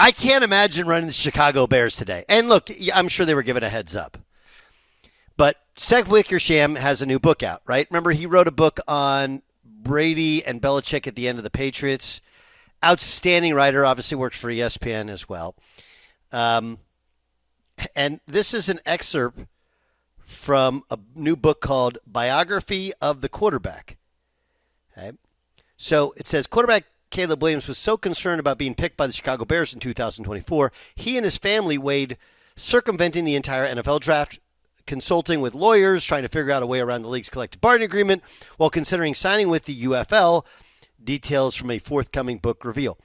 I can't imagine running the Chicago Bears today. And look, I'm sure they were given a heads up. But Seth Wickersham has a new book out, right? Remember, he wrote a book on Brady and Belichick at the end of the Patriots. Outstanding writer, obviously works for ESPN as well. And this is an excerpt from a new book called Biography of the Quarterback. Okay. So it says, quarterback Caleb Williams was so concerned about being picked by the Chicago Bears in 2024, he and his family weighed circumventing the entire NFL draft, consulting with lawyers, trying to figure out a way around the league's collective bargaining agreement, while considering signing with the UFL, details from a forthcoming book reveal.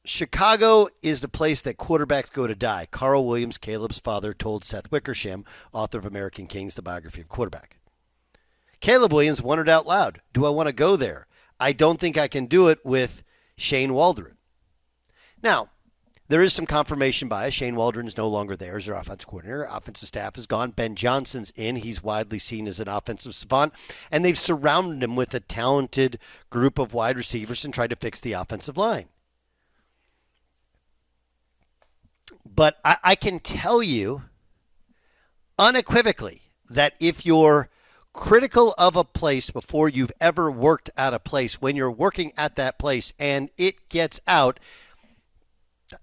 Chicago is the place that quarterbacks go to die. Carl Williams, Caleb's father, told Seth Wickersham, author of American Kings, The Biography of Quarterback. Caleb Williams wondered out loud, do I want to go there? I don't think I can do it with Shane Waldron. Now, there is some confirmation bias. Shane Waldron is no longer there as their offensive coordinator. Offensive staff is gone. Ben Johnson's in. He's widely seen as an offensive savant. And they've surrounded him with a talented group of wide receivers and tried to fix the offensive line. But I can tell you unequivocally that if you're critical of a place before you've ever worked at a place, when you're working at that place and it gets out,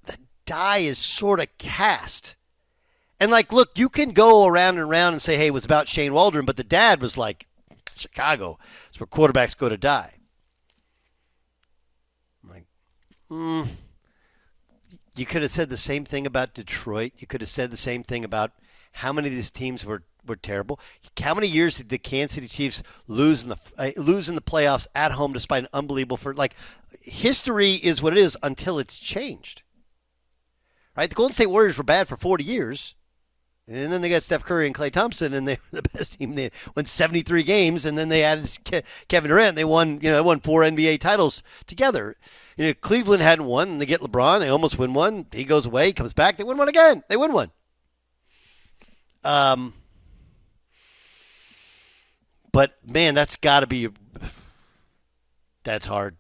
the die is sort of cast. And like, look, you can go around and around and say, hey, it was about Shane Waldron, but the dad was like, Chicago, it's where quarterbacks go to die. I'm like, You could have said the same thing about Detroit. You could have said the same thing about how many of these teams were terrible. How many years did the Kansas City Chiefs lose in the playoffs at home despite an unbelievable history is what it is until it's changed. Right? The Golden State Warriors were bad for 40 years. And then they got Steph Curry and Klay Thompson, and they were the best team. They won 73 games, and then they added Kevin Durant. They won 4 NBA titles together. Cleveland hadn't won, and they get LeBron. They almost win one. He goes away, comes back. They win one again. They win one. But man, that's got to be. That's hard.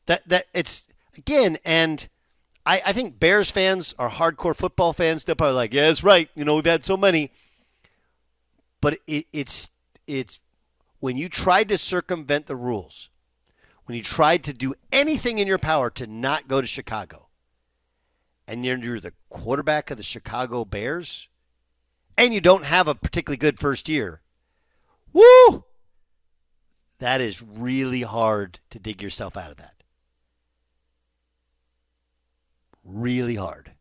That it's again, and I think Bears fans are hardcore football fans. They're probably like, yeah, that's right. We've had so many. But it's when you tried to circumvent the rules, when you tried to do anything in your power to not go to Chicago, and you're the quarterback of the Chicago Bears, and you don't have a particularly good first year, woo! That is really hard to dig yourself out of that. Really hard.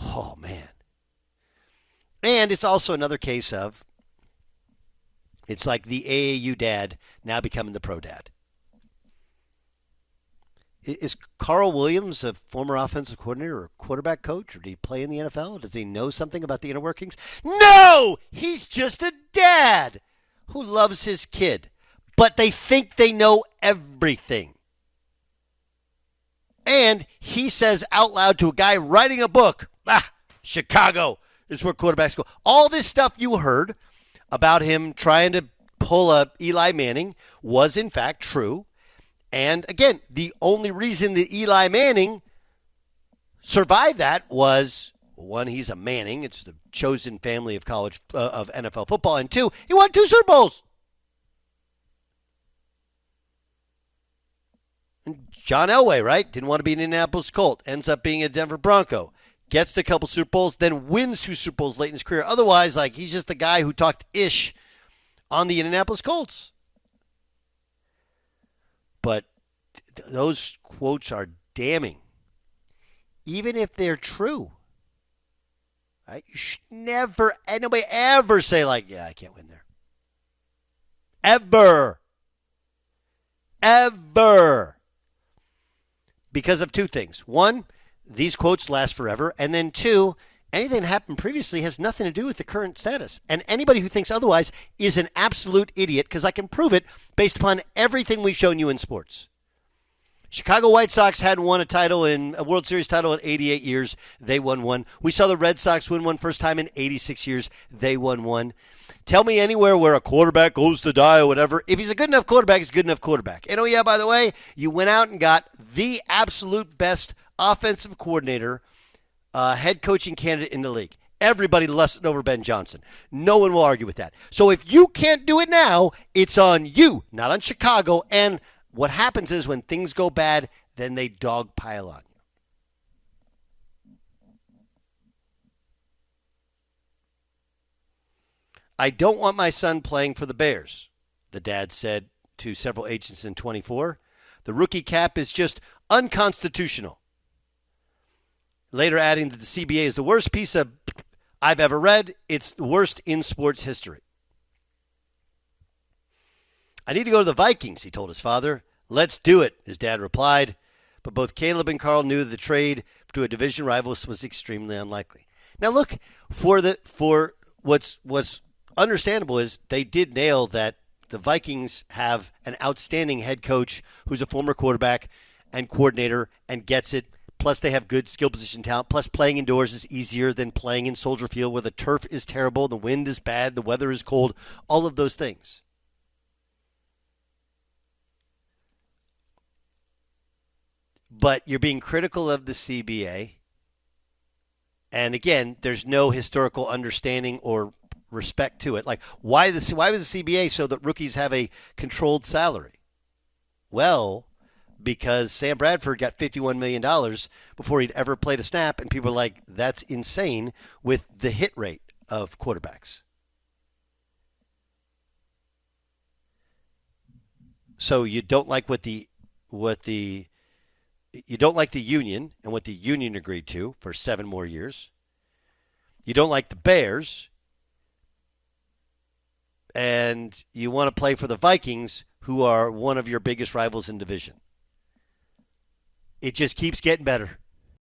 Oh, man. And it's also another case of, it's like the AAU dad now becoming the pro dad. Is Carl Williams a former offensive coordinator or quarterback coach? Or did he play in the NFL? Does he know something about the inner workings? No! He's just a dad who loves his kid. But they think they know everything. And he says out loud to a guy writing a book, Chicago is where quarterbacks go. All this stuff you heard about him trying to pull a Eli Manning was in fact true. And again, the only reason that Eli Manning survived that was, one, he's a Manning. It's the chosen family of college of NFL football. And two, he won 2 Super Bowls. And John Elway, right? Didn't want to be an Indianapolis Colt. Ends up being a Denver Bronco. Gets to a couple Super Bowls, then wins 2 Super Bowls late in his career. Otherwise, he's just the guy who talked ish on the Indianapolis Colts. But those quotes are damning, even if they're true. Right? You should never, anybody ever say yeah, I can't win there. Ever. Because of 2 things. 1, these quotes last forever. And then 2, anything that happened previously has nothing to do with the current status. And anybody who thinks otherwise is an absolute idiot, because I can prove it based upon everything we've shown you in sports. Chicago White Sox hadn't won a World Series title in 88 years. They won one. We saw the Red Sox win one first time in 86 years. They won one. Tell me anywhere where a quarterback goes to die or whatever. If he's a good enough quarterback, he's a good enough quarterback. And oh, yeah, by the way, you went out and got the absolute best offensive coordinator, head coaching candidate in the league. Everybody lusted over Ben Johnson. No one will argue with that. So if you can't do it now, it's on you, not on Chicago. And what happens is when things go bad, then they dogpile on you. I don't want my son playing for the Bears, the dad said to several agents in 24. The rookie cap is just unconstitutional. Later adding that the CBA is the worst piece of I've ever read. It's the worst in sports history. I need to go to the Vikings, he told his father. Let's do it, his dad replied. But both Caleb and Carl knew the trade to a division rival was extremely unlikely. Now look, for what's understandable is they did nail that the Vikings have an outstanding head coach who's a former quarterback and coordinator and gets it. Plus, they have good skill position talent. Plus, playing indoors is easier than playing in Soldier Field where the turf is terrible, the wind is bad, the weather is cold, all of those things. But you're being critical of the CBA. And again, there's no historical understanding or respect to it. Like, why was the CBA so that rookies have a controlled salary? Well, because Sam Bradford got $51 million before he'd ever played a snap, and people are like, that's insane with the hit rate of quarterbacks. So you don't like you don't like the union and what the union agreed to for 7 more years. You don't like the Bears, and you want to play for the Vikings, who are one of your biggest rivals in division. It just keeps getting better.